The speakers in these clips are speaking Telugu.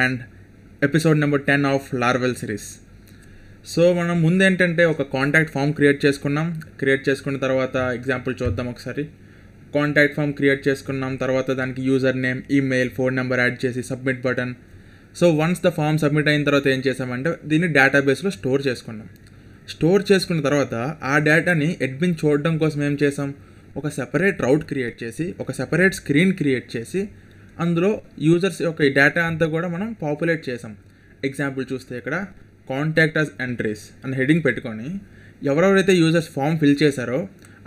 And episode number 10 of Laravel series. So మనం ముందేంటంటే ఒక కాంటాక్ట్ ఫామ్ క్రియేట్ చేసుకున్న తర్వాత ఎగ్జాంపుల్ చూద్దాం ఒకసారి. కాంటాక్ట్ ఫామ్ క్రియేట్ చేసుకున్నాం తర్వాత దానికి user name, email, phone number add చేసి submit button. So once the form submit అయిన తర్వాత ఏం చేసామంటే దీన్ని డేటాబేస్లో స్టోర్ చేసుకున్న తర్వాత ఆ డేటాని అడ్మిన్ చూడడం కోసం ఏం చేసాం, ఒక సెపరేట్ రౌట్ క్రియేట్ చేసి ఒక సెపరేట్ స్క్రీన్ క్రియేట్ చేసి అందులో యూజర్స్ యొక్క ఈ డేటా అంతా కూడా మనం పాపులేట్ చేసాం. ఎగ్జాంపుల్ చూస్తే ఇక్కడ కాంటాక్ట్ అస్ ఎంట్రీస్ అని హెడింగ్ పెట్టుకొని ఎవరెవరైతే యూజర్స్ ఫామ్ ఫిల్ చేశారో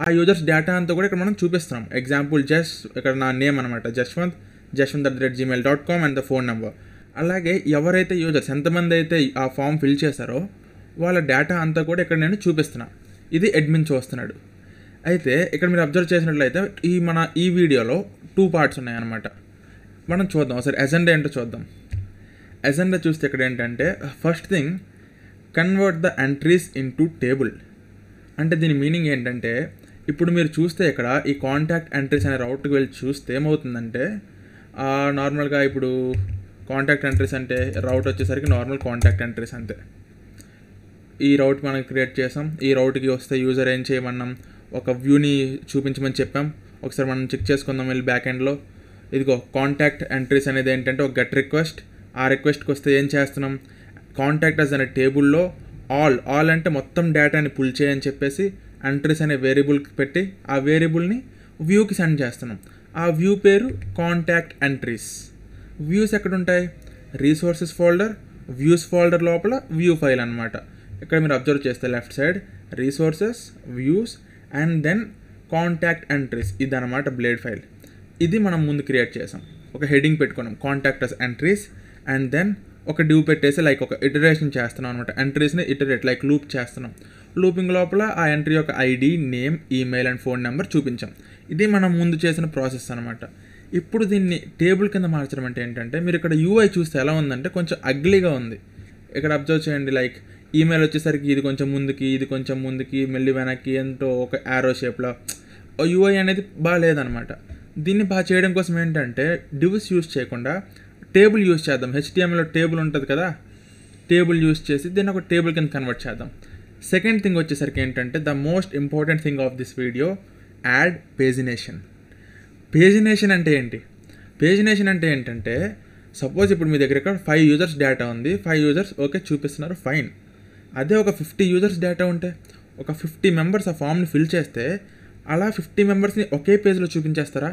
ఆ యూజర్స్ డేటా అంతా కూడా ఇక్కడ మనం చూపిస్తున్నాం. ఎగ్జాంపుల్ ఇక్కడ నా నేమ్ అనమాట jashwant@gmail.com and the phone number. అలాగే ఎవరైతే యూజర్స్ ఎంతమంది అయితే ఆ ఫామ్ ఫిల్ చేశారో వాళ్ళ డేటా అంతా కూడా ఇక్కడ నేను చూపిస్తున్నా. ఇది అడ్మిన్ చూస్తున్నాడు. అయితే ఇక్కడ మీరు అబ్జర్వ్ చేసినట్లయితే ఈ వీడియోలో 2 పార్ట్స్ ఉన్నాయన్నమాట. మనం చూద్దాం ఒకసారి ఎజెండా ఏంటో చూద్దాం. ఎజెండా చూస్తే ఇక్కడ ఏంటంటే first thing convert the entries into table. అంటే దీని మీనింగ్ ఏంటంటే ఇప్పుడు మీరు చూస్తే ఇక్కడ ఈ కాంటాక్ట్ ఎంట్రీస్ అనే రౌట్కి వెళ్ళి చూస్తే ఏమవుతుందంటే నార్మల్గా ఇప్పుడు కాంటాక్ట్ ఎంట్రీస్ అంటే రౌట్ వచ్చేసరికి నార్మల్ కాంటాక్ట్ ఎంట్రీస్ అంతే. ఈ రౌట్ మనం క్రియేట్ చేసాం. ఈ రౌట్కి వస్తే యూజర్ ఏం చేయమన్నాం, ఒక వ్యూని చూపించమని చెప్పాం. ఒకసారి మనం చెక్ చేసుకుందాం వెళ్ళి బ్యాక్ ఎండ్లో. ఇదిగో కాంటాక్ట్ ఎంట్రీస్ అనేది ఏంటంటే ఒక గెట్ రిక్వెస్ట్. ఆ రిక్వెస్ట్కి వస్తే ఏం చేస్తున్నాం, కాంటాక్ట్ అస్ అనే టేబుల్లో ఆల్ అంటే మొత్తం డేటాని పుల్ చేయని చెప్పేసి ఎంట్రీస్ అనే వేరియబుల్కి పెట్టి ఆ వేరియబుల్ని వ్యూకి సెండ్ చేస్తున్నాం. ఆ వ్యూ పేరు కాంటాక్ట్ ఎంట్రీస్. వ్యూస్ ఎక్కడ ఉంటాయి, రీసోర్సెస్ ఫోల్డర్, వ్యూస్ ఫోల్డర్ లోపల వ్యూ ఫైల్ అనమాట. ఇక్కడ మీరు అబ్జర్వ్ చేస్తే left side resources, views and then contact entries, ఇది అనమాట బ్లేడ్ ఫైల్. ఇది మనం ముందు క్రియేట్ చేసాం. ఒక హెడింగ్ పెట్టుకున్నాం contact us entries and then ఒక డ్యూ పెట్టేసి లైక్ ఒక ఇటరేషన్ చేస్తున్నాం అనమాట. ఎంట్రీస్ని ఇటరేట్ లైక్ లూప్ చేస్తున్నాం. లూపింగ్ లోపల ఆ ఎంట్రీ యొక్క ID, name, email and phone number చూపించాం. ఇది మనం ముందు చేసిన ప్రాసెస్ అనమాట. ఇప్పుడు దీన్ని టేబుల్ కింద మార్చడం అంటే ఏంటంటే మీరు ఇక్కడ యూఐ చూస్తే ఎలా ఉందంటే కొంచెం అగ్లీగా ఉంది. ఇక్కడ అబ్జర్వ్ చేయండి, లైక్ ఈమెయిల్ వచ్చేసరికి ఇది కొంచెం ముందుకి మళ్ళీ వెనక్కి ఎంతో ఒక యారో షేప్లో యూఐ అనేది బాగా లేదనమాట. దీన్ని బాగా చేయడం కోసం ఏంటంటే డివ్స్ యూజ్ చేయకుండా టేబుల్ యూజ్ చేద్దాం. HTMLలో టేబుల్ ఉంటుంది కదా, టేబుల్ యూజ్ చేసి దీన్ని ఒక టేబుల్ కింద కన్వర్ట్ చేద్దాం. సెకండ్ థింగ్ వచ్చేసరికి ఏంటంటే the most important thing of this video, add pagination. Pagination అంటే ఏంటి? పేజినేషన్ అంటే ఏంటంటే సపోజ్ ఇప్పుడు మీ దగ్గర ఇక్కడ 5 యూజర్స్ డేటా ఉంది. 5 యూజర్స్ ఓకే చూపిస్తున్నారు, ఫైన్. అదే ఒక 50 యూజర్స్ డేటా ఉంటే ఒక 50 మెంబర్స్ ఆ ఫామ్ని ఫిల్ చేస్తే అలా 50 మెంబర్స్ని ఒకే పేజ్లో చూపించేస్తారా?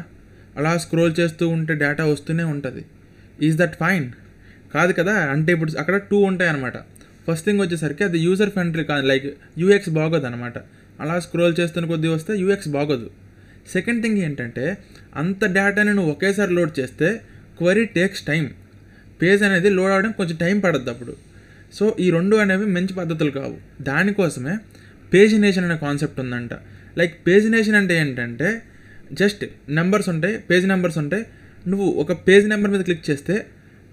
అలా స్క్రోల్ చేస్తూ ఉంటే డేటా వస్తూనే ఉంటుంది. Is that fine? కాదు కదా. అంటే ఇప్పుడు అక్కడ 2 ఉంటాయి అనమాట. ఫస్ట్ థింగ్ వచ్చేసరికి అది యూజర్ ఫ్రెండ్లీ కాదు, లైక్ యూఎక్స్ బాగోదు అనమాట. అలా స్క్రోల్ చేస్తున్న కొద్దీ వస్తే యూఎక్స్ బాగోదు. సెకండ్ థింగ్ ఏంటంటే అంత డేటాని నువ్వు ఒకేసారి లోడ్ చేస్తే క్వరీ టేక్స్ టైం. పేజ్ అనేది లోడ్ అవ్వడం కొంచెం టైం పడుద్ది అప్పుడు. సో ఈ 2 అనేవి మంచి పద్ధతులు కావు. దానికోసమే పేజినేషన్ అనే కాన్సెప్ట్ ఉందంట. లైక్ పేజినేషన్ అంటే ఏంటంటే జస్ట్ నెంబర్స్ ఉంటాయి, పేజ్ నెంబర్స్ ఉంటాయి. నువ్వు ఒక పేజ్ నెంబర్ మీద క్లిక్ చేస్తే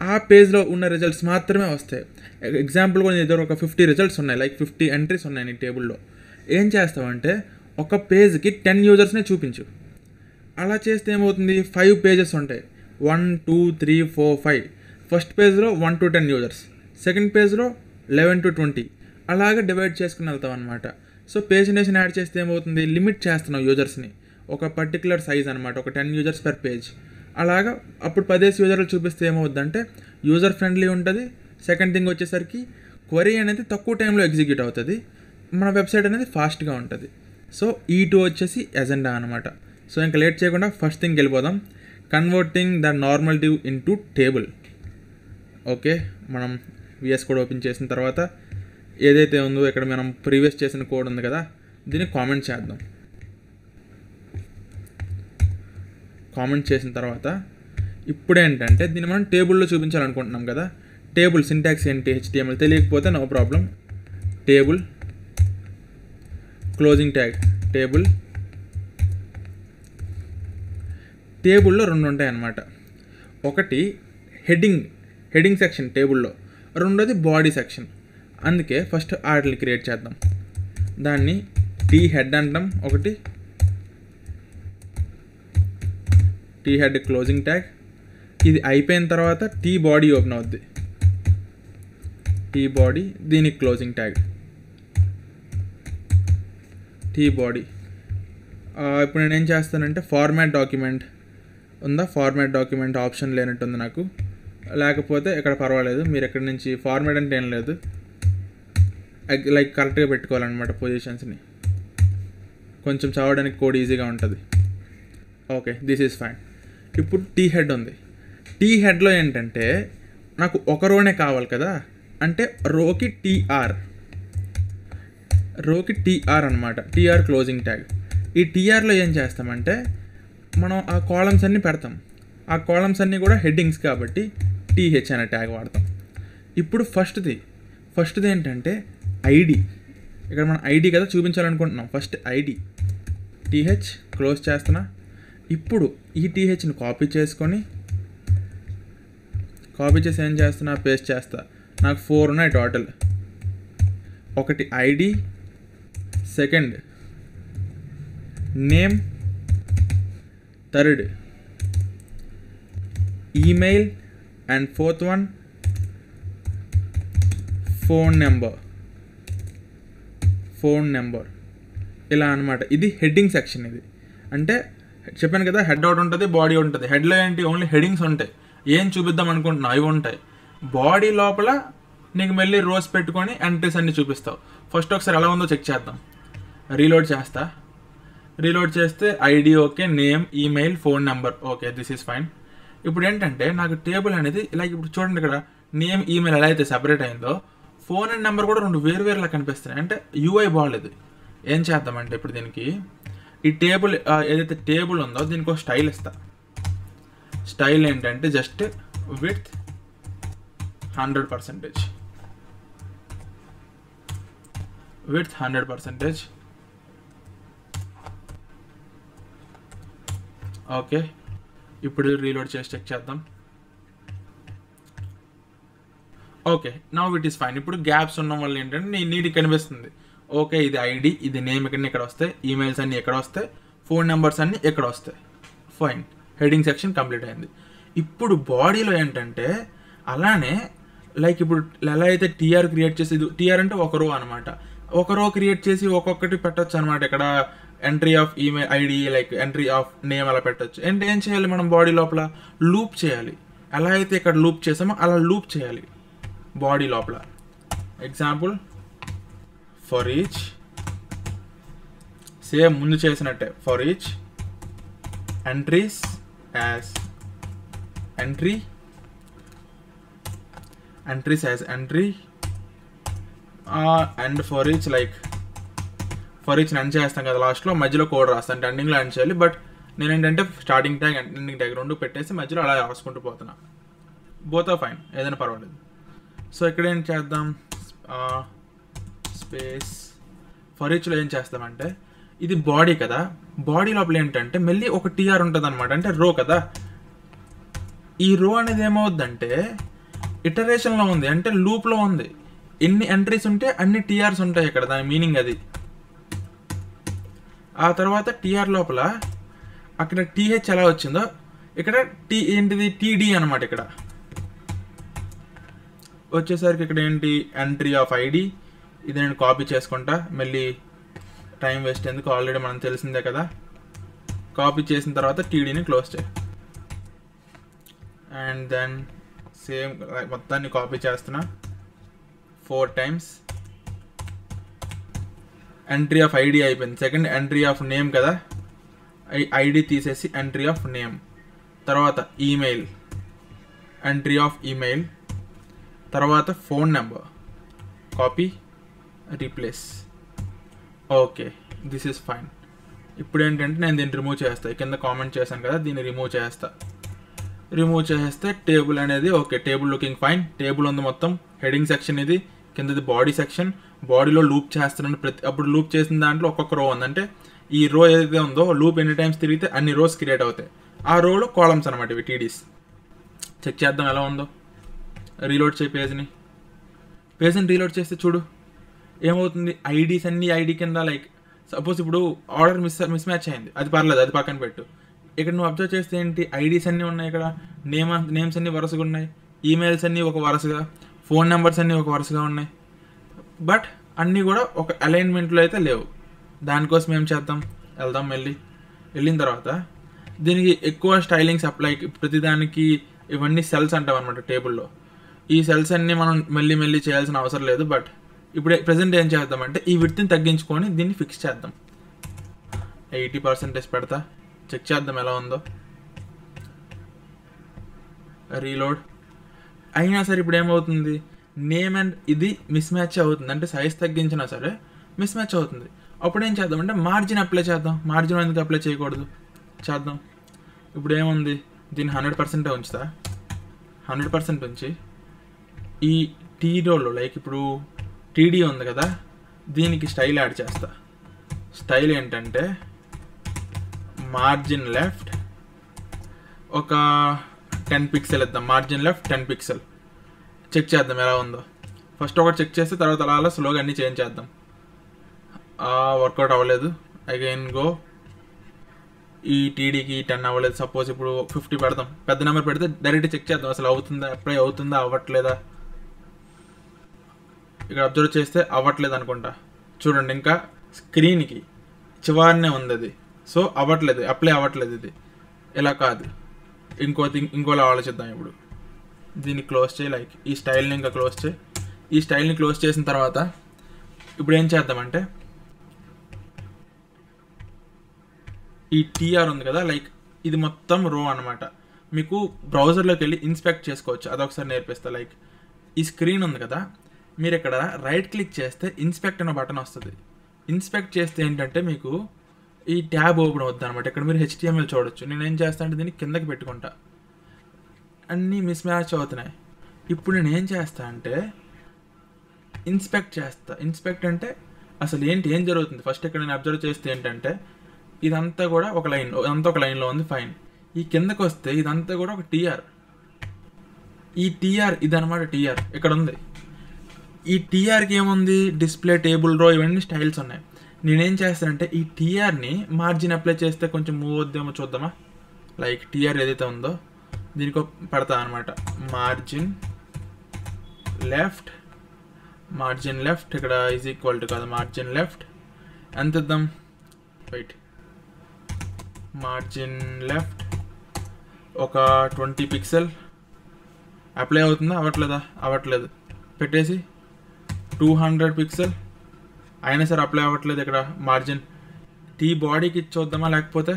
ఆ పేజ్లో ఉన్న రిజల్ట్స్ మాత్రమే వస్తాయి. ఎగ్జాంపుల్ కూడా నీ దగ్గర ఒక 50 రిజల్ట్స్ ఉన్నాయి, లైక్ 50 ఎంట్రీస్ ఉన్నాయి నీ టేబుల్లో. ఏం చేస్తావంటే ఒక పేజ్కి 10 యూజర్స్నే చూపించు. అలా చేస్తే ఏమవుతుంది, 5 పేజెస్ ఉంటాయి. 1 2 3 4 5. ఫస్ట్ పేజ్లో 1 to 10 యూజర్స్, సెకండ్ పేజ్లో 11 to 20. అలాగే డివైడ్ చేసుకుని వెళ్తాం అనమాట. సో పేజినేషన్ యాడ్ చేస్తే ఏమవుతుంది, లిమిట్ చేస్తున్నాం యూజర్స్ని ఒక పర్టికులర్ సైజ్ అనమాట, ఒక 10 యూజర్స్ పర్ పేజ్. అలాగా అప్పుడు 10 యూజర్లు చూపిస్తే ఏమవుద్దంటే యూజర్ ఫ్రెండ్లీ ఉంటుంది. సెకండ్ థింగ్ వచ్చేసరికి క్వరీ అనేది తక్కువ టైంలో ఎగ్జిక్యూట్ అవుతుంది, మన వెబ్సైట్ అనేది ఫాస్ట్గా ఉంటుంది. సో ఈ 2 వచ్చేసి ఎజెండా అనమాట. సో ఇంకా లేట్ చేయకుండా ఫస్ట్ థింగ్ వెళ్ళిపోదాం, converting the normal div into table. Okay, మనం విఎస్ కోడ్ ఓపెన్ చేసిన తర్వాత ఏదైతే ఉందో ఇక్కడ మనం ప్రీవియస్ చేసిన కోడ్ ఉంది కదా, దీన్ని కామెంట్ చేద్దాం. కామెంట్ చేసిన తర్వాత ఇప్పుడు ఏంటంటే దీన్ని మనం టేబుల్లో చూపించాలనుకుంటున్నాం కదా. టేబుల్ సింటాక్స్ ఏంటి, HTML తెలియకపోతే no problem. Table closing tag table. టేబుల్లో 2 ఉంటాయి అన్నమాట. ఒకటి హెడింగ్ సెక్షన్ టేబుల్లో, రెండోది బాడీ సెక్షన్. అందుకే ఫస్ట్ ఆర్టికల్ క్రియేట్ చేద్దాం. దాన్ని టీ హెడ్ అంటాం. ఒకటి టీ హెడ్ క్లోజింగ్ ట్యాగ్ ఇది అయిపోయిన తర్వాత టీ బాడీ ఓపెన్ అవుద్ది. టీ బాడీ, దీనికి క్లోజింగ్ ట్యాగ్ టీ బాడీ. ఇప్పుడు నేను ఏం చేస్తానంటే ఫార్మాట్ డాక్యుమెంట్ ఉందా, ఫార్మాట్ డాక్యుమెంట్ ఆప్షన్ లేనట్టుంది నాకు. లేకపోతే ఇక్కడ పర్వాలేదు, మీరు ఎక్కడి నుంచి ఫార్మాట్ అంటే ఏం లేదు, లైక్ కరెక్ట్గా పెట్టుకోవాలన్నమాట పొజిషన్స్ని, కొంచెం చదవడానికి కోడ్ ఈజీగా ఉంటుంది. Okay, this is fine. ఇప్పుడు టీ హెడ్ ఉంది. టీ హెడ్లో ఏంటంటే నాకు ఒక రోనే కావాలి కదా, అంటే రోకి టీఆర్ అనమాట, టీఆర్ క్లోజింగ్ ట్యాగ్. ఈ టీఆర్లో ఏం చేస్తామంటే మనం ఆ కాలమ్స్ అన్నీ పెడతాం. ఆ కాలమ్స్ అన్నీ కూడా హెడ్డింగ్స్ కాబట్టి టీహెచ్ అనే ట్యాగ్ వాడతాం. ఇప్పుడు ఫస్ట్ది ఏంటంటే ఐడి. ఇక్కడ మనం ఐడి కదా చూపించాలనుకుంటున్నాం. ఫస్ట్ ఐడి టీహెచ్ క్లోజ్ చేస్తున్నా. ఇప్పుడు ఈ టీహెచ్ని కాపీ చేసి ఏం చేస్తున్నా, పేస్ట్ చేస్తా. నాకు 4 ఉన్నాయి టోటల్. ఒకటి ID, second name, third email, and fourth one phone number. ఇలా అనమాట. ఇది హెడ్డింగ్ సెక్షన్. ఇది అంటే చెప్పాను కదా, హెడ్ అవుట్ ఉంటుంది, బాడీ ఉంటుంది. హెడ్లో ఏంటి, ఓన్లీ హెడ్డింగ్స్ ఉంటాయి. ఏం చూపిద్దాం అనుకుంటున్నావు అవి ఉంటాయి. బాడీ లోపల నీకు మళ్ళీ రోస్ పెట్టుకొని ఎంట్రీస్ అన్నీ చూపిస్తావు. ఫస్ట్ ఒకసారి ఎలా ఉందో చెక్ చేద్దాం. రీలోడ్ చేస్తే ID okay, name, email, phone number okay, this is fine. ఇప్పుడు ఏంటంటే నాకు టేబుల్ అనేది ఇలా, ఇప్పుడు చూడండి ఇక్కడ నేమ్, ఈమెయిల్ ఎలా అయితే సెపరేట్ అయిందో, ఫోన్ అండ్ నెంబర్ కూడా 2 వేరువేరులా కనిపిస్తున్నాయి. అంటే యూఐ బాగాలేదు. ఏం చేద్దామంటే ఇప్పుడు దీనికి ఈ టేబుల్ ఏదైతే టేబుల్ ఉందో దీనికి ఒక స్టైల్ ఇస్తా. స్టైల్ ఏంటంటే జస్ట్ విత్ 100%. ఓకే, ఇప్పుడు రీలోడ్ చేసి చెక్ చేద్దాం. Okay, now it is fine. ఇప్పుడు గ్యాప్స్ ఉండడం వల్ల ఏంటంటే నీట్గా కనిపిస్తుంది. ఓకే, ఇది ఐడి, ఇది నేమ్ ఇక్కడ వస్తాయి, ఈమెయిల్స్ అన్నీ ఎక్కడ వస్తాయి, ఫోన్ నెంబర్స్ అన్నీ ఎక్కడ వస్తాయి. ఫైన్, హెడ్డింగ్ సెక్షన్ కంప్లీట్ అయింది. ఇప్పుడు బాడీలో ఏంటంటే అలానే లైక్ ఇప్పుడు ఎలా అయితే టీఆర్ క్రియేట్ చేసి, టీఆర్ అంటే ఒక రో అనమాట, ఒక రో క్రియేట్ చేసి ఒక్కొక్కటి పెట్టచ్చు అనమాట. ఇక్కడ entry of email ID, like entry of name అలా పెట్టచ్చు. అంటే ఏం చేయాలి, మనం బాడీ లోపల లూప్ చేయాలి. ఎలా అయితే ఇక్కడ లూప్ చేసామో అలా లూప్ చేయాలి బాడీ లోపల. ఎగ్జాంపుల్ ఫర్ ఈచ్, సేమ్ ముందు చేసినట్టే, for each entries as entry and for each like for each end చేస్తాం కదా లాస్ట్లో, మధ్యలో కోడ్ రాస్తాను అంటే ఎండింగ్లో ఎండ్ చేయాలి. బట్ నేనేంటంటే స్టార్టింగ్ ట్యాగ్ ఎండింగ్ ట్యాగ్ 2 పెట్టేసి మధ్యలో అలా రాసుకుంటూ పోతున్నా. బోత్ ఆర్ ఫైన్, ఏదైనా పర్వాలేదు. సో ఇక్కడ ఏం చేద్దాం, స్పేస్ ఫర్ ఈచ్లో ఏం చేస్తామంటే ఇది బాడీ కదా, బాడీ లోపల ఏంటంటే మళ్ళీ ఒక టీఆర్ ఉంటుంది అనమాట, అంటే రో కదా. ఈ రో అనేది ఏమవుద్దంటే ఇటరేషన్లో ఉంది, అంటే లూప్లో ఉంది. ఎన్ని ఎంట్రీస్ ఉంటే అన్ని టీఆర్స్ ఉంటాయి ఇక్కడ, దాని మీనింగ్ అది. ఆ తర్వాత టీఆర్ లోపల అక్కడ టీహెచ్ ఎలా వచ్చిందో ఇక్కడ ఏంటిది టీడీ అనమాట. ఇక్కడ వచ్చేసరికి ఇక్కడ ఏంటి ఎంట్రీ ఆఫ్ ఐడి. ఇది నేను కాపీ చేసుకుంటా, మళ్ళీ టైం వేస్ట్ ఎందుకు, ఆల్రెడీ మనం తెలిసిందే కదా. కాపీ చేసిన తర్వాత టీడీని క్లోజ్ చేయి. అండ్ దెన్ సేమ్ మొత్తాన్ని కాపీ చేస్తున్నా 4 times. ఎంట్రీ ఆఫ్ ఐడి అయిపోయింది. సెకండ్ ఎంట్రీ ఆఫ్ నేమ్ కదా, ఐడి తీసేసి ఎంట్రీ ఆఫ్ నేమ్. తర్వాత ఈమెయిల్, ఎంట్రీ ఆఫ్ ఈమెయిల్. తర్వాత phone number, copy, replace. Okay, this is fine. ఇప్పుడు ఏంటంటే నేను దీన్ని రిమూవ్ చేస్తాను. కింద కామెంట్ చేశాను కదా, దీన్ని రిమూవ్ చేస్తే టేబుల్ అనేది okay, table looking fine. Table ఉంది మొత్తం, హెడింగ్ సెక్షన్ ఇది, కిందది బాడీ సెక్షన్. బాడీలో లూప్ చేస్తున్నాను, అప్పుడు లూప్ చేసిన దాంట్లో ఒక్కొక్క రో ఉంది. అంటే ఈ రో ఏదైతే ఉందో లూప్ ఎన్ని టైమ్స్ తిరిగితే అన్ని రోస్ క్రియేట్ అవుతాయి. ఆ రోలో కాలమ్స్ అనమాట ఇవి, టీడీస్. చెక్ చేద్దాం ఎలా ఉందో. రీలోడ్ చేయి పేజ్ని రీలోడ్ చేస్తే చూడు ఏమవుతుంది. ఐడీస్ అన్ని ఐడి కింద, లైక్ సపోజ్ ఇప్పుడు ఆర్డర్ మిస్ మ్యాచ్ అయింది, అది పర్లేదు, అది పక్కన పెట్టు. ఇక్కడ నువ్వు అబ్జర్వ్ చేస్తే ఏంటి, ఐడీస్ అన్నీ ఉన్నాయి, ఇక్కడ నేమ్స్ అన్నీ వరుసగా ఉన్నాయి, ఈమెయిల్స్ అన్నీ ఒక వరుసగా, ఫోన్ నెంబర్స్ అన్నీ ఒక వరుసగా ఉన్నాయి. బట్ అన్నీ కూడా ఒక అలైన్మెంట్లో అయితే లేవు. దానికోసం ఏం చేద్దాం, వెళ్దాం. వెళ్ళిన తర్వాత దీనికి ఎక్కువ స్టైలింగ్స్ అప్లై, ప్రతిదానికి ఇవన్నీ సెల్స్ అంటాం అనమాట టేబుల్లో. ఈ సెల్స్ అన్నీ మనం మళ్ళీ చేయాల్సిన అవసరం లేదు. బట్ ఇప్పుడు ప్రజెంట్ ఏం చేద్దామంటే ఈ విడ్త్ని తగ్గించుకొని దీన్ని ఫిక్స్ చేద్దాం. 80% పెడతా, చెక్ చేద్దాం ఎలా ఉందో. రీలోడ్ అయినా సరే ఇప్పుడు ఏమవుతుంది, నేమ్ అండ్ ఇది మిస్ మ్యాచ్ అవుతుంది. అంటే సైజ్ తగ్గించినా సరే మిస్ మ్యాచ్ అవుతుంది. అప్పుడు ఏం చేద్దామంటే మార్జిన్ అప్లై చేద్దాం. మార్జిన్ ఎందుకు అప్లై చేయకూడదు, చేద్దాం. ఇప్పుడు ఏముంది, దీన్ని 100% ఉంచుతా. 100% ఉంచి ఈ టీడోలో లైక్ ఇప్పుడు టీడీ ఉంది కదా, దీనికి స్టైల్ యాడ్ చేస్తా. స్టైల్ ఏంటంటే మార్జిన్ లెఫ్ట్ ఒక 10 పిక్సెల్ ఇద్దాం. Margin left 10 pixel. చెక్ చేద్దాం ఎలా ఉందో. ఫస్ట్ ఒకటి చెక్ చేస్తే తర్వాత అలా స్లోగా అన్నీ చేంజ్ చేద్దాం. వర్కౌట్ అవ్వలేదు, అగైన్ గో. ఈ టీడీకి 10 అవ్వలేదు. సపోజ్ ఇప్పుడు 50 పెడదాం. పెద్ద నెంబర్ పెడితే డైరెక్ట్ చెక్ చేద్దాం అసలు అవుతుందా, అప్లై అవుతుందా అవ్వట్లేదా. ఇక్కడ అబ్జర్వ్ చేస్తే అవ్వట్లేదు అనుకుంటా. చూడండి ఇంకా స్క్రీన్కి చివరినే ఉంది అది. సో అవ్వట్లేదు, అప్లై అవ్వట్లేదు. ఇది ఇలా కాదు, ఇంకోలా ఆలోచిద్దాం. ఇప్పుడు దీన్ని క్లోజ్ చేయి, లైక్ ఈ స్టైల్ని ఇంకా క్లోజ్ చేయి. ఈ స్టైల్ని క్లోజ్ చేసిన తర్వాత ఇప్పుడు ఏం చేద్దామంటే ఈ టీఆర్ ఉంది కదా, లైక్ ఇది మొత్తం రో అనమాట. మీకు బ్రౌజర్లోకి వెళ్ళి ఇన్స్పెక్ట్ చేసుకోవచ్చు, అదొకసారి నేర్పిస్తా. లైక్ ఈ స్క్రీన్ ఉంది కదా, మీరు ఇక్కడ రైట్ క్లిక్ చేస్తే ఇన్స్పెక్ట్ అనే బటన్ వస్తుంది. ఇన్స్పెక్ట్ చేస్తే ఏంటంటే మీకు ఈ ట్యాబ్ ఓపెన్ అవుతుంది అనమాట. ఇక్కడ మీరు HTML చూడొచ్చు. నేను ఏం చేస్తా అంటే దీన్ని కిందకి పెట్టుకుంటా. అన్నీ మిస్ మ్యాచ్ అవుతున్నాయి. ఇప్పుడు నేను ఏం చేస్తా అంటే ఇన్స్పెక్ట్ చేస్తా. ఇన్స్పెక్ట్ అంటే అసలు ఏం జరుగుతుంది. ఫస్ట్ ఇక్కడ నేను అబ్జర్వ్ చేస్తే ఏంటంటే ఇదంతా కూడా ఒక లైన్లో ఉంది, ఫైన్. ఈ కిందకు వస్తే ఇదంతా కూడా ఒక టీఆర్. ఈ టీఆర్ ఇదనమాట. టీఆర్ ఇక్కడ ఉంది. ఈ టీఆర్కి ఏముంది, డిస్ప్లే, టేబుల్, రో, ఇవన్నీ స్టైల్స్ ఉన్నాయి. నేనేం చేస్తానంటే ఈ టీఆర్ని మార్జిన్ అప్లై చేస్తే కొంచెం మూవ్ అవుద్దేమో చూద్దామా. లైక్ టీఆర్ ఏదైతే ఉందో దీనికి పెడతా అనమాట. మార్జిన్ లెఫ్ట్ ఇక్కడ ఈజ్ ఈక్వల్ టు కాదు, మార్జిన్ లెఫ్ట్ ఎంత ఇద్దాం, రైట్. మార్జిన్ లెఫ్ట్ ఒక 20 పిక్సెల్. అప్లై అవుతుందా, అవ్వట్లేదు. పెట్టేసి 200 పిక్సెల్ అయినా సరే అప్లై అవ్వట్లేదు. ఇక్కడ మార్జిన్ టీ బాడీకి చూద్దామా, లేకపోతే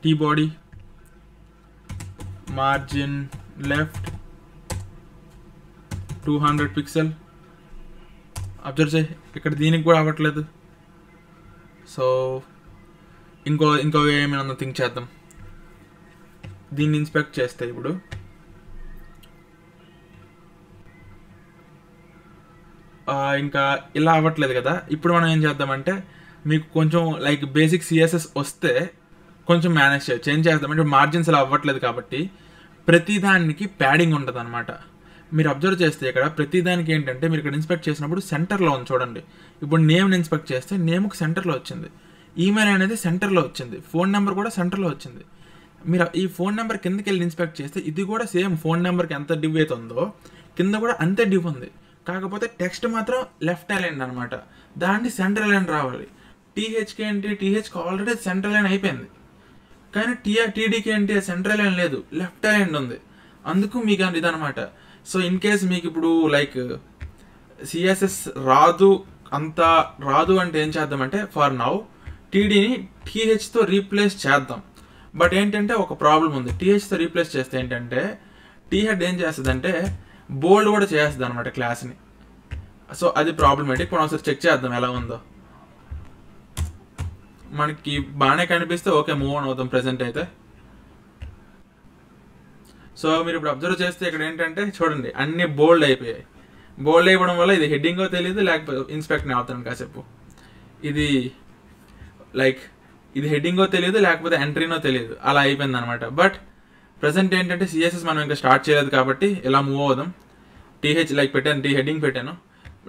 T body margin left 200 pixel. Observe చేయి, ఇక్కడ దీనికి కూడా అవ్వట్లేదు. సో ఇంకో ఏమైనా థింక్ చేద్దాం. దీన్ని ఇన్స్పెక్ట్ చేస్తే ఇప్పుడు ఇంకా ఇలా అవ్వట్లేదు కదా. ఇప్పుడు మనం ఏం చేద్దామంటే మీకు కొంచెం లైక్ బేసిక్ CSS వస్తే కొంచెం మేనేజ్ చేయొచ్చు. ఏం చేద్దామంటే మార్జిన్స్ ఇలా అవ్వట్లేదు కాబట్టి ప్రతిదానికి ప్యాడింగ్ ఉంటుంది అనమాట. మీరు అబ్జర్వ్ చేస్తే ఇక్కడ ప్రతిదానికి ఏంటంటే మీరు ఇక్కడ ఇన్స్పెక్ట్ చేసినప్పుడు సెంటర్లో ఉంది చూడండి. ఇప్పుడు నేమ్ని ఇన్స్పెక్ట్ చేస్తే నేమ్కి సెంటర్లో వచ్చింది, ఈమెయిల్ అనేది సెంటర్లో వచ్చింది, ఫోన్ నెంబర్ కూడా సెంటర్లో వచ్చింది. మీరు ఈ ఫోన్ నెంబర్ కిందకి వెళ్ళి ఇన్స్పెక్ట్ చేస్తే ఇది కూడా సేమ్ ఫోన్ నెంబర్కి ఎంత డివ్ అయితే ఉందో కింద కూడా అంతే డివ్ ఉంది. కాకపోతే టెక్స్ట్ మాత్రం లెఫ్ట్ అలైన్ అనమాట. దాన్ని సెంటర్ అలైన్ రావాలి. టీహెచ్కి ఏంటి, టీహెచ్కి ఆల్రెడీ సెంటర్ అలైన్ అయిపోయింది. కానీ టీడీకి ఏంటి, సెంటర్ అలైన్ లేదు, లెఫ్ట్ అలైన్ ఉంది. అందుకు మీకు ఇదనమాట. సో ఇన్ కేస్ మీకు ఇప్పుడు లైక్ CSS రాదు అంటే ఏం చేద్దామంటే ఫర్ నౌ టీడీని టీహెచ్తో రీప్లేస్ చేద్దాం. బట్ ఏంటంటే ఒక ప్రాబ్లం ఉంది. టీహెచ్తో రీప్లేస్ చేస్తే ఏంటంటే టీహెడ్ ఏం చేస్తుందంటే బోల్డ్ కూడా చేస్తుంది అనమాట క్లాస్ని. సో అది ప్రాబ్లమేటిక్. మనం ఒకసారి చెక్ చేద్దాం ఎలా ఉందో. మనకి బాగానే కనిపిస్తే ఓకే, మూవ్ ఆన్ అవుతాం ప్రెసెంట్ అయితే. సో మీరు ఇప్పుడు అబ్జర్వ్ చేస్తే ఇక్కడ ఏంటంటే చూడండి అన్ని బోల్డ్ అయిపోయాయి. బోల్డ్ అయిపోవడం వల్ల ఇది హెడ్డింగో తెలియదు, లేకపోతే ఇన్స్పెక్ట్ని అవుతాను కాసేపు. ఇది హెడ్డింగో తెలియదు, లేకపోతే ఎంట్రీనో తెలియదు, అలా అయిపోయింది అనమాట. బట్ ప్రజెంట్ ఏంటంటే CSS మనం ఇంకా స్టార్ట్ చేయలేదు కాబట్టి ఇలా మూవ్ అవుదాం. టీహెచ్ లైక్ పెట్టాను, హెడ్డింగ్ పెట్టాను.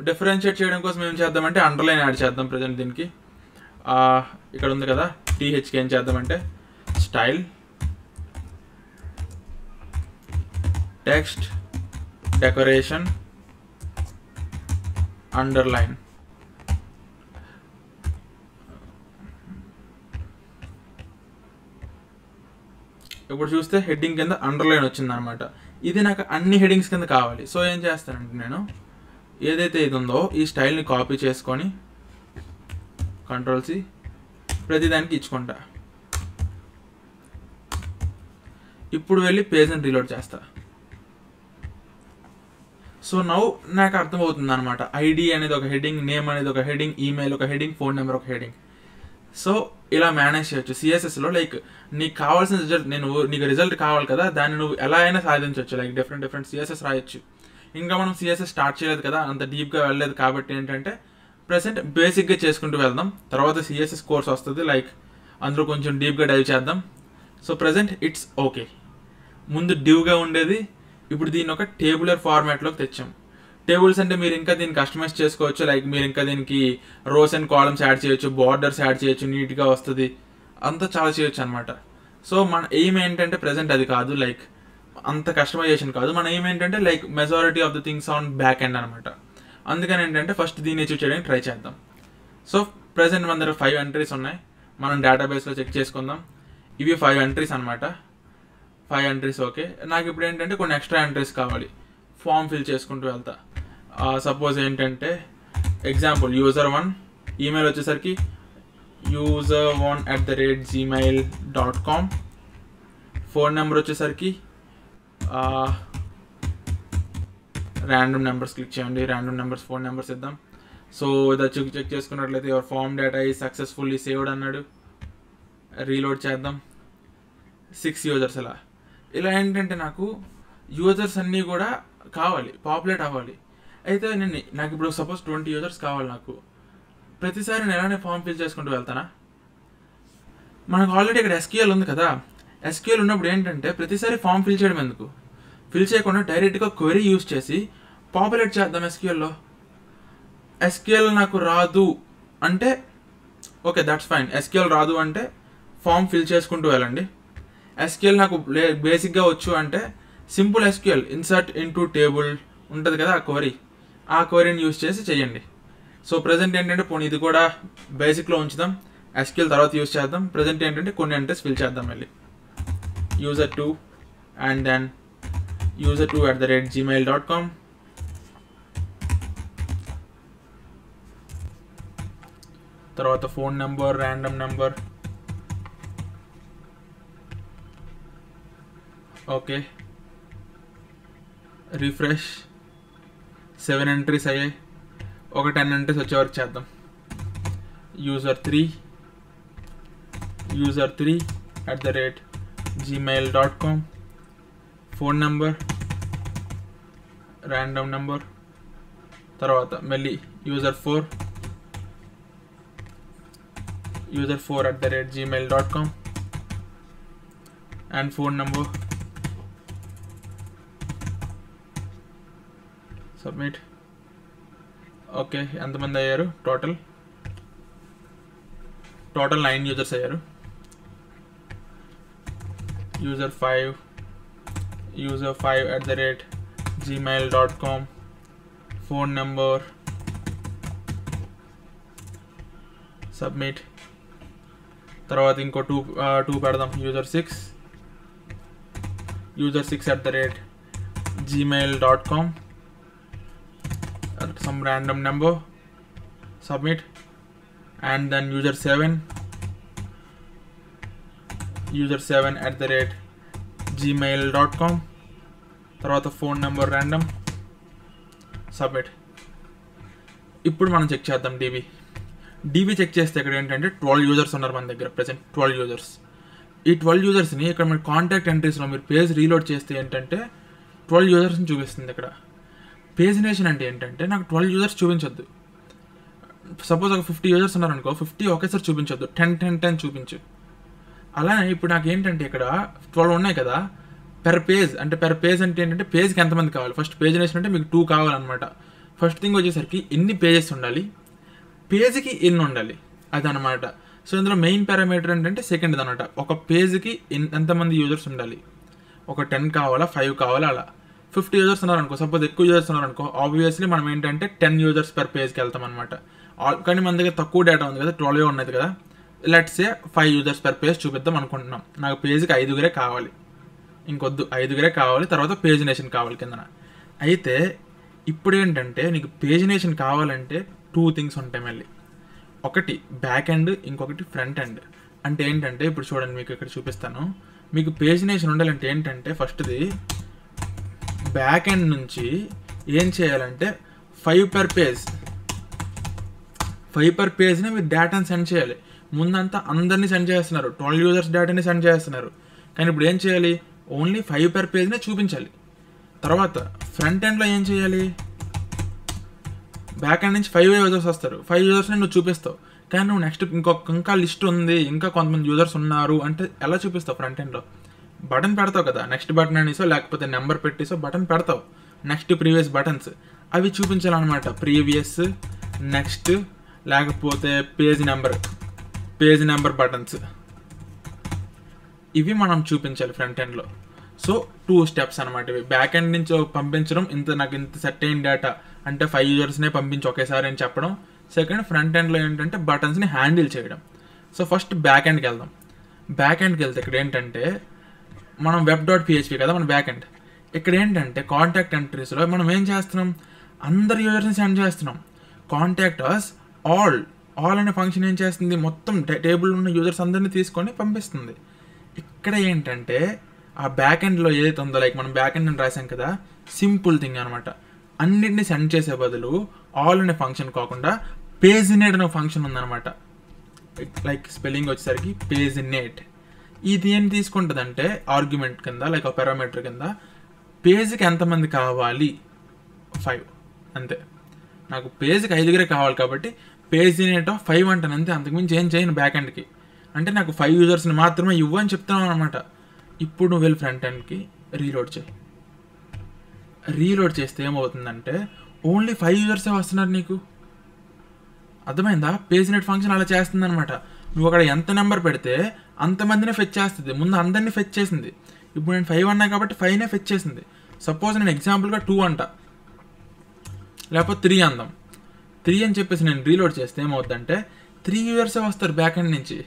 డిఫరెన్షియేట్ చేయడం కోసం ఏం చేద్దామంటే అండర్లైన్ యాడ్ చేద్దాం. ప్రజెంట్ దీనికి ఇక్కడ ఉంది కదా, టీహెచ్కి ఏం చేద్దామంటే స్టైల్, టెక్స్ట్, డెకరేషన్, అండర్లైన్. ఇప్పుడు చూస్తే హెడ్డింగ్ కింద అండర్లైన్ వచ్చింది అనమాట. ఇది నాకు అన్ని హెడ్డింగ్స్ కింద కావాలి. సో ఏం చేస్తానంటే నేను ఏదైతే ఇది ఉందో ఈ స్టైల్ని కాపీ చేసుకొని Ctrl+C ప్రతిదానికి ఇచ్చుకుంటా. ఇప్పుడు వెళ్ళి పేజ్ని రీలోడ్ చేస్తా. సో నౌ నాకు అర్థమవుతుంది అనమాట. ఐడి అనేది ఒక హెడ్డింగ్, నేమ్ అనేది ఒక హెడ్డింగ్, ఈమెయిల్ ఒక హెడ్డింగ్, ఫోన్ నెంబర్ ఒక హెడ్డింగ్. సో ఇలా మేనేజ్ చేయొచ్చు సిఎస్ఎస్లో. లైక్ నీకు కావాల్సిన రిజల్ట్, నీకు రిజల్ట్ కావాలి కదా, దాన్ని నువ్వు ఎలా అయినా సాధించవచ్చు. లైక్ డిఫరెంట్ సిఎస్ఎస్ రాయొచ్చు. ఇంకా మనం సిఎస్ఎస్ స్టార్ట్ చేయలేదు కదా, అంత డీప్గా వెళ్ళలేదు కాబట్టి ఏంటంటే ప్రెసెంట్ బేసిక్గా చేసుకుంటూ వెళ్దాం. తర్వాత సిఎస్ఎస్ కోర్స్ వస్తుంది, లైక్ అందులో కొంచెం డీప్గా డైవ్ చేద్దాం. So present it's okay. ముందు డివ్గా ఉండేది, ఇప్పుడు దీన్ని ఒక టేబులర్ ఫార్మాట్లోకి తెచ్చాం. టేబుల్స్ అంటే మీరు ఇంకా దీన్ని కస్టమైజ్ చేసుకోవచ్చు. లైక్ మీరు ఇంకా దీనికి రోస్ అండ్ కాలమ్స్ యాడ్ చేయొచ్చు, బార్డర్స్ యాడ్ చేయొచ్చు, నీట్గా వస్తుంది, అంతా చాలా చేయొచ్చు అనమాట. సో మన ఎయిమ్ ఏంటంటే ప్రెసెంట్ అది కాదు, లైక్ అంత కస్టమైజేషన్ కాదు. మన ఎయిమ్ ఏంటంటే like majority of the things on back end అనమాట. అందుకని ఏంటంటే ఫస్ట్ దీన్ని అచీవ్ చేయడానికి ట్రై చేద్దాం. సో ప్రెసెంట్ మన దగ్గర 5 ఎంట్రీస్ ఉన్నాయి. మనం డేటాబేస్లో చెక్ చేసుకుందాం. ఇవి 5 ఎంట్రీస్ అనమాట. 5 ఎంట్రీస్ ఓకే. నాకు ఇప్పుడు ఏంటంటే కొన్ని ఎక్స్ట్రా ఎంట్రీస్ కావాలి. ఫామ్ ఫిల్ చేసుకుంటూ వెళ్తా. సపోజ్ ఏంటంటే ఎగ్జాంపుల్ user1 ఈమెయిల్ వచ్చేసరికి user1@gmail.com. ఫోన్ నెంబర్ వచ్చేసరికి ర్యాండమ్ నెంబర్స్ క్లిక్ చేయండి. ర్యాండమ్ నెంబర్స్, ఫోన్ నెంబర్స్ ఇద్దాం. సో ఇది చెక్ చేసుకున్నట్లయితే your form data is successfully saved అన్నాడు. రీలోడ్ చేద్దాం. 6 యూజర్స్. ఇలా ఏంటంటే నాకు యూజర్స్ అన్నీ కూడా కావాలి, పాపులేట్ అవ్వాలి. అయితే నాకు ఇప్పుడు సపోజ్ 20 యూజర్స్ కావాలి. నాకు ప్రతిసారి నేను ఎలానే ఫామ్ ఫిల్ చేసుకుంటూ వెళ్తానా? మనకు ఆల్రెడీ ఇక్కడ SQL ఉంది కదా. SQL ఉన్నప్పుడు ఏంటంటే ప్రతిసారి ఫామ్ ఫిల్ చేయడం ఎందుకు? ఫిల్ చేయకుండా డైరెక్ట్గా క్వెరీ యూజ్ చేసి పాపులేట్ చేద్దాం SQLలో. SQL నాకు రాదు అంటే ఓకే, దట్స్ ఫైన్. SQL రాదు అంటే ఫామ్ ఫిల్ చేసుకుంటూ వెళ్ళండి. SQL నాకు బేసిక్గా వచ్చు అంటే simple SQL insert into table ఉంటుంది కదా, ఆ క్వరీని యూజ్ చేసి చేయండి. సో ప్రజెంట్ ఏంటంటే పోనీ ఇది కూడా బేసిక్లో ఉంచుదాం, SQL తర్వాత యూజ్ చేద్దాం. ప్రజెంట్ ఏంటంటే కొన్ని ఎంట్రీస్ ఫిల్ చేద్దాం. మళ్ళీ user2 అండ్ దెన్ user2@gmail.com. తర్వాత phone number, random number. Okay, refresh. 7 entries అయ్యాయి. ఒక 10 ఎంట్రీస్ వచ్చే వరకు చేద్దాం. user3@gmail.com. Phone number, random number. తర్వాత మళ్ళీ user4@gmail.com and phone number. Submit. Okay, ఎంతమంది అయ్యారు? టోటల్ 9 యూజర్స్ అయ్యారు. user5@gmail.com. Phone number. సబ్మిట్. తర్వాత ఇంకో 2 పెడదాం. user6@gmail.com. some random number. Submit. And then user7@gmail.com. తర్వాత ఫోన్ నెంబర్, ర్యాండమ్. సబ్మిట్. ఇప్పుడు మనం చెక్ చేద్దాం డీబీ చెక్ చేస్తే ఇక్కడ ఏంటంటే 12 యూజర్స్ ఉన్నారు మన దగ్గర. Present 12 users. ఈ 12 యూజర్స్ని ఇక్కడ మీరు కాంటాక్ట్ ఎంట్రీస్లో మీరు పేజ్ రీలోడ్ చేస్తే ఏంటంటే 12 యూజర్స్ని చూపిస్తుంది. ఇక్కడ పేజినేషన్ అంటే ఏంటంటే నాకు 12 యూజర్స్ చూపించొద్దు. సపోజ్ ఒక 50 యూజర్స్ ఉన్నారనుకో, 50 ఒకేసారి చూపించొద్దు, 10 చూపించు. అలానే ఇప్పుడు నాకు ఏంటంటే ఇక్కడ 12 ఉన్నాయి కదా, పెర్ పేజ్ అంటే ఏంటంటే పేజ్కి ఎంతమంది కావాలి. ఫస్ట్ పేజినేషన్ అంటే మీకు 2 కావాలన్నమాట. ఫస్ట్ థింగ్ వచ్చేసరికి ఎన్ని పేజెస్ ఉండాలి, పేజ్కి ఎన్ని ఉండాలి, అదనమాట. సో ఇందులో మెయిన్ పారామీటర్ ఏంటంటే సెకండ్ అనమాట. ఒక పేజ్కి ఎంతమంది యూజర్స్ ఉండాలి, ఒక 10 కావాలా, 5 కావాలా, అలా 50 యూజర్స్ ఉన్నారనుకో, సపోజ్ ఎక్కువ యూజర్స్ ఉన్నారనుకో, ఆబ్వియస్లీ మనం ఏంటంటే 10 యూజర్స్ పర్ పేజ్కి వెళ్తాం అనమాట. కానీ మన దగ్గర తక్కువ డేటా ఉంది కదా, 12 ఉన్నది కదా, let's say 5 users per page చూపిద్దాం అనుకుంటున్నాం. నాకు పేజ్కి 5 కావాలి, ఇంకొద్దు 5 కావాలి, తర్వాత పేజినేషన్ కావాలి కిందన. అయితే ఇప్పుడు ఏంటంటే నీకు పేజినేషన్ కావాలంటే 2 థింగ్స్ ఉంటాయి మళ్ళీ. ఒకటి బ్యాక్ ఎండ్, ఇంకొకటి ఫ్రంట్ ఎండ్. అంటే ఏంటంటే ఇప్పుడు చూడండి, మీకు ఇక్కడ చూపిస్తాను. మీకు పేజినేషన్ ఉండాలంటే ఏంటంటే ఫస్ట్ది బ్యాక్ ఎండ్ నుంచి ఏం చేయాలంటే 5 పర్ పేజ్ని మీరు డేటాని సెండ్ చేయాలి. ముందంతా అందరినీ సెండ్ చేస్తున్నారు, 12 యూజర్స్ డేటాని సెండ్ చేస్తున్నారు. కానీ ఇప్పుడు ఏం చేయాలి, ఓన్లీ 5 పర్ పేజ్నే చూపించాలి. తర్వాత ఫ్రంట్ ఎండ్లో ఏం చేయాలి, బ్యాక్ ఎండ్ నుంచి 5 యూజర్స్ వస్తారు, 5 యూజర్స్ని నువ్వు చూపిస్తావు. కానీ నువ్వు నెక్స్ట్ ఇంకా లిస్ట్ ఉంది, ఇంకా కొంతమంది యూజర్స్ ఉన్నారు అంటే ఎలా చూపిస్తావు? ఫ్రంట్ ఎండ్లో బటన్ పెడతావు కదా, నెక్స్ట్ బటన్ అనేసో లేకపోతే నెంబర్ పెట్టేసో బటన్ పెడతావు. నెక్స్ట్ ప్రీవియస్ బటన్స్ అవి చూపించాలన్నమాట. ప్రీవియస్, నెక్స్ట్, లేకపోతే పేజ్ నెంబర్ బటన్స్, ఇవి మనం చూపించాలి ఫ్రంట్ ఎండ్లో. సో 2 స్టెప్స్ అనమాట ఇవి. బ్యాక్ ఎండ్ నుంచి పంపించడం, నాకు ఇంత సెట్ అయిన డేటా అంటే 5 యూజర్స్నే పంపించి ఒకేసారి అని చెప్పడం. సెకండ్ ఫ్రంట్ ఎండ్లో ఏంటంటే బటన్స్ని హ్యాండిల్ చేయడం. సో ఫస్ట్ బ్యాక్ ఎండ్కి వెళ్దాం. బ్యాక్ ఎండ్కి వెళ్తే ఇక్కడ ఏంటంటే మనం web.php కదా మన బ్యాక్ ఎండ్. ఇక్కడ ఏంటంటే కాంటాక్ట్ ఎంట్రీస్లో మనం ఏం చేస్తున్నాం, అందరు యూజర్స్ని సెండ్ చేస్తున్నాం. కాంటాక్ట్ అస్ ఆల్ అనే ఫంక్షన్ ఏం చేస్తుంది, మొత్తం టేబుల్ ఉన్న యూజర్స్ అందరినీ తీసుకొని పంపిస్తుంది. ఇక్కడ ఏంటంటే ఆ బ్యాక్ ఎండ్లో ఏదైతే ఉందో, లైక్ మనం బ్యాక్ ఎండ్ అని రాసాం కదా, సింపుల్ థింగ్ అనమాట. అన్నిటిని సెండ్ చేసే బదులు ఆల్ అనే ఫంక్షన్ కాకుండా పేజినేట్ అనే ఫంక్షన్ ఉందన్నమాట. లైక్ స్పెల్లింగ్ వచ్చేసరికి పేజినేట్. ఇది ఏం తీసుకుంటుందంటే ఆర్గ్యుమెంట్ కింద, లైక్ ఒక పారామీటర్ కింద పేజ్కి ఎంతమంది కావాలి, 5 అంతే. నాకు పేజ్కి 5 కావాలి కాబట్టి పేజినేట్ ఆఫ్ 5 అంటాను అంతే, అంతకుమించి ఏం చేయను బ్యాక్ ఎండ్కి. అంటే నాకు 5 యూజర్స్ని మాత్రమే ఇవ్వని చెప్తున్నాను అనమాట. ఇప్పుడు నువ్వు వెళ్ళి ఫ్రంట్ ఎండ్కి రీలోడ్ చేయి. రీలోడ్ చేస్తే ఏమవుతుందంటే ఓన్లీ 5 యూజర్సే వస్తున్నారు నీకు. అర్థమైందా? పేజినేట్ ఫంక్షన్ అలా చేస్తుంది అనమాట. నువ్వు అక్కడ ఎంత నెంబర్ పెడితే అంతమందినే ఫెచ్ చేస్తుంది. ముందు అందరినీ ఫెచ్ చేసింది, ఇప్పుడు నేను 5 అన్నా కాబట్టి 5నే ఫెచ్ చేసింది. సపోజ్ నేను ఎగ్జాంపుల్గా 2 అంట, లేకపోతే 3 అందాం. 3 అని చెప్పేసి నేను రీలోడ్ చేస్తే ఏమవుతుందంటే 3 యూజర్సే వస్తారు బ్యాక్ ఎండ్ నుంచి.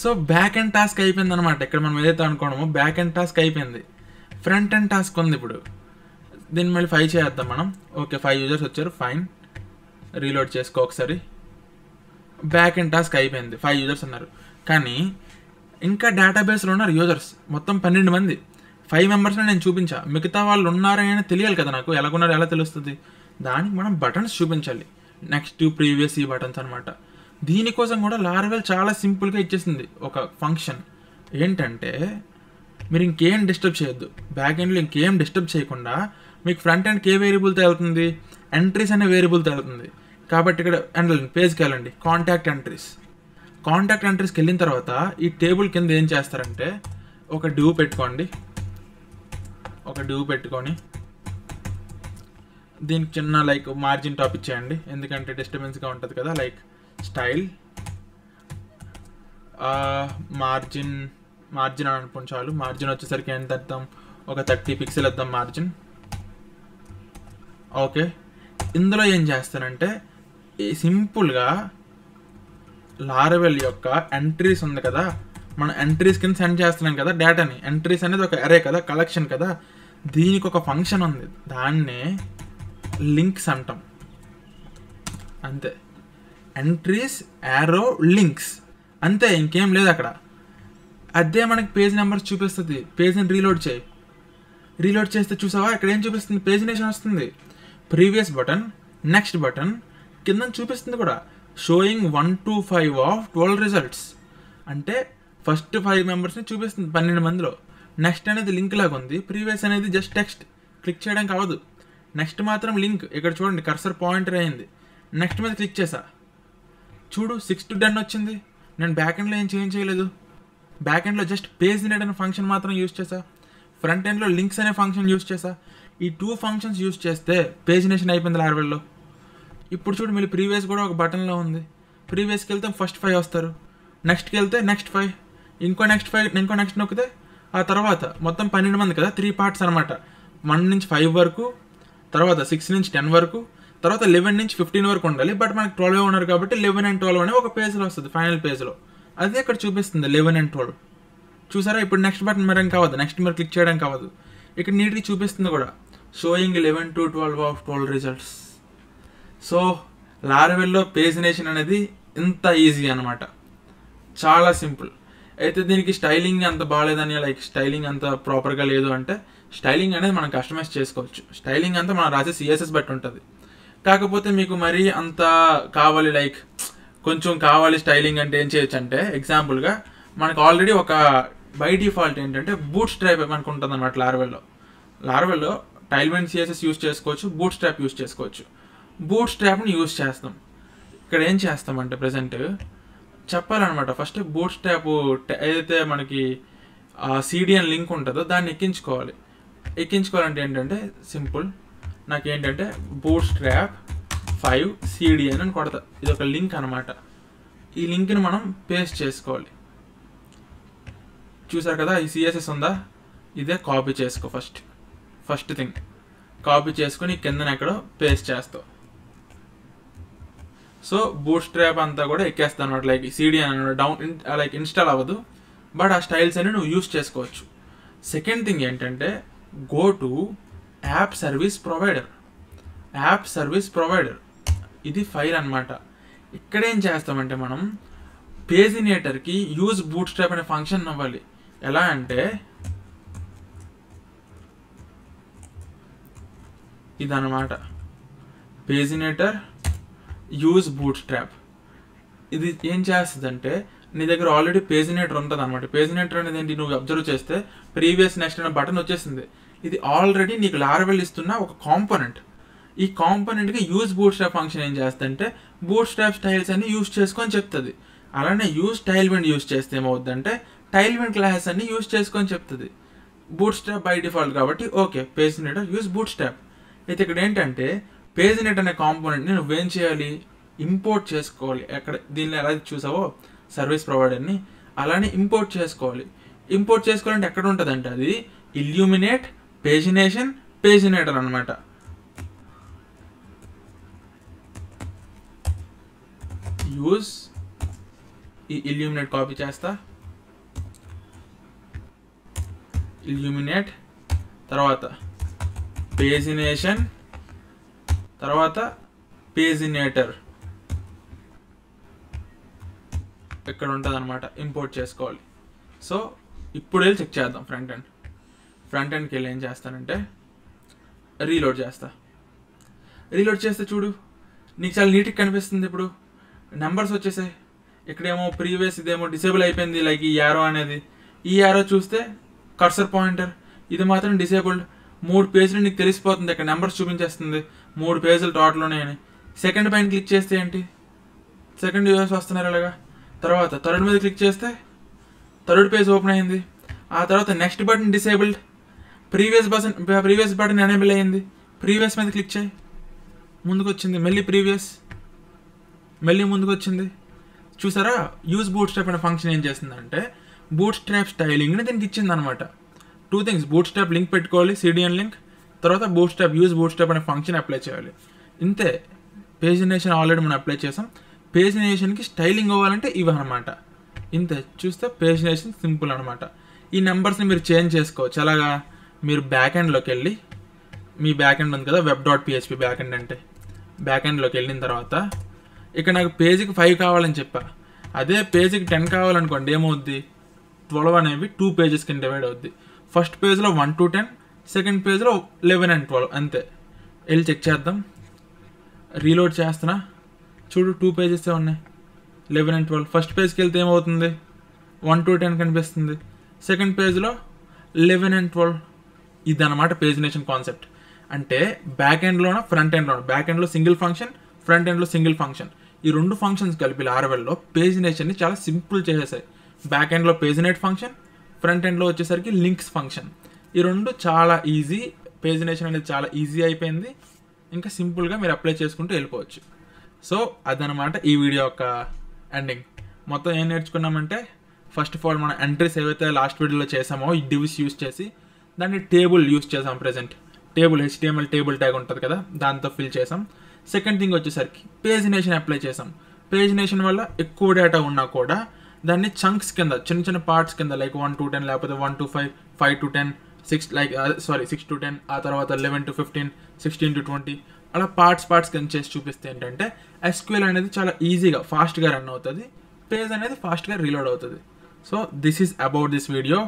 సో బ్యాక్ ఎండ్ టాస్క్ అయిపోయింది అనమాట. ఇక్కడ మనం ఏదైతే అనుకోవడమో బ్యాక్ ఎండ్ టాస్క్ అయిపోయింది. ఫ్రంట్ ఎండ్ టాస్క్ ఉంది. ఇప్పుడు దీన్ని మళ్ళీ 5 చేద్దాం మనం. ఓకే, 5 యూజర్స్ వచ్చారు, ఫైన్. రీలోడ్ చేసుకో ఒకసారి. బ్యాక్ ఎండ్ టాస్క్ అయిపోయింది, 5 యూజర్స్ ఉన్నారు. కానీ ఇంకా డేటాబేస్లో ఉన్నారు యూజర్స్ మొత్తం 12 మంది. 5 మెంబర్స్ని నేను చూపించా, మిగతా వాళ్ళు ఉన్నారని తెలియాలి కదా నాకు, ఎలాగున్నారో ఎలా తెలుస్తుంది? దానికి మనం బటన్స్ చూపించాలి, నెక్స్ట్, ప్రీవియస్, ఈ బటన్స్ అనమాట. దీనికోసం కూడా లార్వెల్ చాలా సింపుల్గా ఇచ్చేసింది ఒక ఫంక్షన్. ఏంటంటే మీరు ఇంకేం డిస్టర్బ్ చేయొద్దు, బ్యాక్ ఎండ్లో ఇంకేం డిస్టర్బ్ చేయకుండా మీకు ఫ్రంట్ ఎండ్కి ఏ వేరియబుల్తో వెళ్తుంది, ఎంట్రీస్ అనే వేరియబుల్తో వెళ్తుంది. కాబట్టి ఇక్కడ పేజ్కి వెళ్ళండి, కాంటాక్ట్ ఎంట్రీస్కి వెళ్ళిన తర్వాత ఈ టేబుల్ కింద ఏం చేస్తారంటే ఒక డివ్ పెట్టుకోండి. పెట్టుకొని దీనికి చిన్న లైక్ మార్జిన్ టాప్ ఇచ్చేయండి, ఎందుకంటే డిస్టర్బెన్స్గా ఉంటుంది కదా. లైక్ స్టైల్ మార్జిన్ అని అనుకోండి చాలు. మార్జిన్ వచ్చేసరికి ఎంత ఇద్దాం, ఒక 30 పిక్సెల్ ఇద్దాం మార్జిన్. ఓకే, ఇందులో ఏం చేస్తానంటే సింపుల్గా లార్వెల్ యొక్క ఎంట్రీస్ ఉంది కదా, మనం ఎంట్రీస్ కింద సెండ్ చేస్తున్నాం కదా డేటాని. ఎంట్రీస్ అనేది ఒక అరే కదా, కలెక్షన్ కదా. దీనికి ఒక ఫంక్షన్ ఉంది, దాన్నే లింక్స్ అంటాం అంతే. ఎంట్రీస్ యారో లింక్స్ అంతే, ఇంకేం లేదు అక్కడ. అదే మనకి పేజ్ నెంబర్స్ చూపిస్తుంది. పేజ్ని రీలోడ్ చేస్తే చూసావా ఇక్కడ ఏం చూపిస్తుంది, పేజినేషన్ వస్తుంది. ప్రీవియస్ బటన్, నెక్స్ట్ బటన్ కింద చూపిస్తుంది కూడా, షోయింగ్ 1 to 5 ఆఫ్ 12 రిజల్ట్స్. అంటే ఫస్ట్ 5 మెంబర్స్ని చూపిస్తుంది 12 మందిలో. నెక్స్ట్ అనేది లింక్ లాగా ఉంది, ప్రీవియస్ అనేది జస్ట్ టెక్స్ట్, క్లిక్ చేయడం కావద్దు. నెక్స్ట్ మాత్రం లింక్. ఇక్కడ చూడండి కర్సర్ పాయింటర్ అయింది, నెక్స్ట్ మీద క్లిక్ చేసా, చూడు 6 to 10 వచ్చింది. నేను బ్యాక్ ఎండ్లో ఏం చేంజ్ చేయలేదు, బ్యాక్ ఎండ్లో జస్ట్ పేజినేట్ అనే ఫంక్షన్ మాత్రం యూజ్ చేసా, ఫ్రంట్ ఎండ్లో లింక్స్ అనే ఫంక్షన్ యూజ్ చేసా. ఈ 2 ఫంక్షన్స్ యూజ్ చేస్తే పేజినేషన్ అయిపోయింది లార్వెల్లో. ఇప్పుడు చూడు మళ్ళీ ప్రీవియస్ కూడా ఒక బటన్లో ఉంది, ప్రీవియస్కి వెళ్తే ఫస్ట్ 5 వస్తారు, నెక్స్ట్కి వెళ్తే నెక్స్ట్ 5, ఇంకో నెక్స్ట్ 5, ఇంకో నెక్స్ట్ నొక్కితే ఆ తర్వాత మొత్తం 12 మంది కదా, 3 పార్ట్స్ అనమాట. 1 నుంచి 5 వరకు, తర్వాత 6 నుంచి 10 వరకు, తర్వాత 11 నుంచి 15 వరకు ఉండాలి. బట్ మనకి 12 ఉన్నారు కాబట్టి 11 and 12 అనే ఒక పేజ్లో వస్తుంది, ఫైనల్ పేజ్లో. అదే ఇక్కడ చూపిస్తుంది 11 and 12. చూసారా? ఇప్పుడు నెక్స్ట్ బటన్ మరి కావద్దు, నెక్స్ట్ మీరు క్లిక్ చేయడం కావద్దు. ఇక్కడ నీట్గా చూపిస్తుంది కూడా, showing 11 to 12 of 12 results. So లారవెల్లో పేజినేషన్ అనేది ఇంత ఈజీ అనమాట, చాలా సింపుల్. అయితే దీనికి స్టైలింగ్ అంత బాగాలేదని, లైక్ స్టైలింగ్ అంత ప్రాపర్గా లేదు అంటే, స్టైలింగ్ అనేది మనం కస్టమైజ్ చేసుకోవచ్చు. స్టైలింగ్ అంతా మనం రాసే CSS బట్టి ఉంటుంది. కాకపోతే మీకు మరీ అంత కావాలి, లైక్ కొంచెం కావాలి స్టైలింగ్ అంటే ఏం చేయొచ్చు అంటే, ఎగ్జాంపుల్గా మనకు ఆల్రెడీ ఒక బై డిఫాల్ట్ ఏంటంటే బూట్ స్ట్రాప్ మనకు ఉంటుంది అనమాట. లారవెల్లో టైల్విండ్ CSS యూజ్ చేసుకోవచ్చు, బూట్ స్ట్రాప్ యూజ్ చేసుకోవచ్చు. బూట్ స్ట్రాప్ని యూజ్ చేస్తాం. ఇక్కడ ఏం చేస్తామంటే ప్రజెంట్ చెప్పాలన్నమాట. ఫస్ట్ బూట్ స్ట్రాప్ ఏదైతే మనకి CDN లింక్ ఉంటుందో దాన్ని ఎక్కించుకోవాలంటే ఏంటంటే సింపుల్, నాకేంటంటే బూట్ స్ట్రాప్ 5 CDN అని కొడతా. ఇది ఒక లింక్ అనమాట. ఈ లింక్ని మనం పేస్ట్ చేసుకోవాలి. చూసారు కదా, ఈ CSS ఉందా, ఇదే కాపీ చేసుకో. ఫస్ట్ థింగ్ కాపీ చేసుకుని కిందన ఎక్కడో పేస్ట్ చేస్తావు. సో బూట్ స్ట్రాప్ అంతా కూడా ఎక్కేస్తాను అనమాట. లైక్ CDN అనమాట లైక్ ఇన్స్టాల్ అవ్వదు, బట్ ఆ స్టైల్స్ అన్ని నువ్వు యూస్ చేసుకోవచ్చు. సెకండ్ థింగ్ ఏంటంటే go to app service provider. ఇది ఫైల్ అనమాట. ఇక్కడ ఏం చేస్తామంటే మనం పేజినేటర్కి యూజ్ బూట్ స్ట్రాప్ అనే ఫంక్షన్ అవ్వాలి. ఎలా అంటే ఇదన్నమాట, పేజినేటర్ యూజ్ బూట్ స్ట్రాప్. ఇది ఏం చేస్తుందంటే నీ దగ్గర ఆల్రెడీ పేజినేటర్ ఉంటుంది అనమాట. పేజినేటర్ అనేది ఏంటి, నువ్వు అబ్జర్వ్ చేస్తే ప్రీవియస్ నెక్స్ట్ అనే బటన్ వచ్చేసింది. ఇది ఆల్రెడీ నీకు లారవెల్ ఇస్తున్న ఒక కాంపోనెంట్. ఈ కాంపోనెంట్కి యూజ్ బూట్ స్ట్రాప్ ఫంక్షన్ ఏం చేస్తుందంటే బూట్ స్ట్రాప్ స్టైల్స్ అన్ని యూజ్ చేసుకొని చెప్తుంది. అలానే యూజ్ టైల్విండ్ యూజ్ చేస్తే ఏమవుతుందంటే టైల్విండ్ క్లాసెస్ అన్ని యూజ్ చేసుకొని చెప్తుంది. బూట్ స్ట్రాప్ బై డిఫాల్ట్ కాబట్టి ఓకే, పేజినేటర్ యూజ్ బూట్ స్ట్రాప్. అయితే ఇక్కడ ఏంటంటే పేజినేటర్ అనే కాంపోనెంట్ని నువ్వేం చేయాలి, ఇంపోర్ట్ చేసుకోవాలి. ఎక్కడ దీనిలో ఎలా చూసావో సర్వీస్ ప్రొవైడర్ని అలానే ఇంపోర్ట్ చేసుకోవాలి. ఇంపోర్ట్ చేసుకోవాలంటే ఎక్కడ ఉంటుందంటే అది ఇల్యూమినేట్ పేజినేటర్ అనమాట. యూజ్ ఈ ఇల్యూమినేట్ కాపీ చేస్తా, ఇల్యూమినేట్ తర్వాత పేజినేషన్ తర్వాత పేజినేటర్ ఇక్కడ ఉంటుంది అనమాట. ఇంపోర్ట్ చేసుకోవాలి. సో ఇప్పుడు వెళ్ళి చెక్ చేద్దాం. ఫ్రంట్ ఎండ్కి వెళ్ళి ఏం చేస్తానంటే రీలోడ్ చేస్తే చూడు నీకు చాలా నీట్గా కనిపిస్తుంది. ఇప్పుడు నెంబర్స్ వచ్చేసాయి. ఇక్కడేమో ప్రీవియస్ ఇదేమో డిసేబుల్ అయిపోయింది, లైక్ ఈ యారో అనేది. ఈ యారో చూస్తే కర్సర్ పాయింటర్, ఇది మాత్రం డిసేబుల్డ్. 3 పేజీలు నీకు తెలిసిపోతుంది, ఇక్కడ నెంబర్స్ చూపించేస్తుంది 3 పేజీలు టోటల్ ఉన్నాయని. సెకండ్ పైన క్లిక్ చేస్తే ఏంటి, సెకండ్ యూఎస్ వస్తున్నారు అలాగా. తర్వాత థర్డ్ మీద క్లిక్ చేస్తే థర్డ్ పేజ్ ఓపెన్ అయింది. ఆ తర్వాత next button disabled, previous button enable అయ్యింది. ప్రీవియస్ మీద క్లిక్ చేయి, ముందుకు వచ్చింది. మళ్ళీ ముందుకు వచ్చింది. చూసారా, యూజ్ బూట్ స్ట్రాప్ అనే ఫంక్షన్ ఏం చేస్తుందంటే బూట్ స్ట్రాప్ స్టైలింగ్ని దీనికి ఇచ్చింది అనమాట. 2 థింగ్స్, బూట్ స్ట్రాప్ లింక్ పెట్టుకోవాలి, CDN లింక్, తర్వాత యూజ్ బూట్ స్ట్రాప్ అనే ఫంక్షన్ అప్లై చేయాలి. ఇంతే. పేజినేషన్ ఆల్రెడీ మనం అప్లై చేసాం. పేజినేషన్కి స్టైలింగ్ అవ్వాలంటే ఇవి అనమాట. ఇంతే. చూస్తే పేజినేషన్ సింపుల్ అనమాట. ఈ నెంబర్స్ని మీరు చేంజ్ చేసుకోవచ్చు. అలాగా మీరు బ్యాక్ ఎండ్లోకి వెళ్ళి, మీ బ్యాక్ ఎండ్ ఉంది కదా web.php బ్యాక్ ఎండ్ అంటే, బ్యాక్ ఎండ్లోకి వెళ్ళిన తర్వాత ఇక్కడ నాకు పేజీకి 5 కావాలని చెప్పా. అదే పేజీకి 10 కావాలనుకోండి ఏమవుద్ది, 12 అనేవి 2 పేజెస్ కింద డివైడ్ అవుద్ది. ఫస్ట్ పేజ్లో 1 to 10, సెకండ్ పేజ్లో 11 and 12 అంతే. వెళ్ళి చెక్ చేద్దాం. రీలోడ్ చేస్తున్నా, చూడు 2 పేజెస్ ఉన్నాయి, 11 and 12. ఫస్ట్ పేజ్కి వెళ్తే ఏమవుతుంది, 1 to 10 కనిపిస్తుంది. సెకండ్ పేజ్లో 11 and 12. ఇదన్నమాట పేజినేషన్ కాన్సెప్ట్. అంటే బ్యాక్ ఎండ్లోన ఫ్రంట్ ఎండ్లోన, బ్యాక్ ఎండ్లో సింగిల్ ఫంక్షన్, ఫ్రంట్ ఎండ్లో సింగిల్ ఫంక్షన్. ఈ 2 ఫంక్షన్స్ కలిపి లారవెల్లో పేజినేషన్ని చాలా సింపుల్ చేసేసాయి. బ్యాక్ ఎండ్లో పేజినేట్ ఫంక్షన్, ఫ్రంట్ ఎండ్లో వచ్చేసరికి లింక్స్ ఫంక్షన్. ఈ 2 చాలా ఈజీ. పేజినేషన్ అనేది చాలా ఈజీ అయిపోయింది. ఇంకా సింపుల్గా మీరు అప్లై చేసుకుంటూ వెళ్ళిపోవచ్చు. సో అదనమాట ఈ వీడియో యొక్క ఎండింగ్. మొత్తం ఏం నేర్చుకున్నామంటే ఫస్ట్ ఆఫ్ ఆల్ మనం ఎంట్రీస్ ఏవైతే లాస్ట్ వీడియోలో చేసామో ఈ డివ్స్ యూస్ చేసి దాన్ని టేబుల్ యూస్ చేసాం. Present table HTML table tag ఉంటుంది కదా, దాంతో ఫిల్ చేసాం. సెకండ్ థింగ్ వచ్చేసరికి పేజినేషన్ అప్లై చేసాం. పేజినేషన్ వల్ల ఎక్కువ డేటా ఉన్నా కూడా దాన్ని చంక్స్ కింద, చిన్న చిన్న పార్ట్స్ కింద, లైక్ 1 to 10 లేకపోతే 1 to 5, 5 to 10, 6 to 10, ఆ తర్వాత 11 to 15, 16 to 20 అలా పార్ట్స్ కింద చేసి చూపిస్తే ఏంటంటే SQL అనేది చాలా ఈజీగా ఫాస్ట్గా రన్ అవుతుంది, పేజ్ అనేది ఫాస్ట్గా రీలోడ్ అవుతుంది. So this is about this video.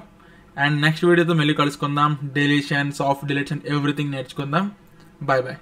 And next వీడియోతో మళ్ళీ కలుసుకుందాం. డెలీషన్, సాఫ్ట్ డిలీషన్, ఎవ్రీథింగ్ నేర్చుకుందాం. Bye bye.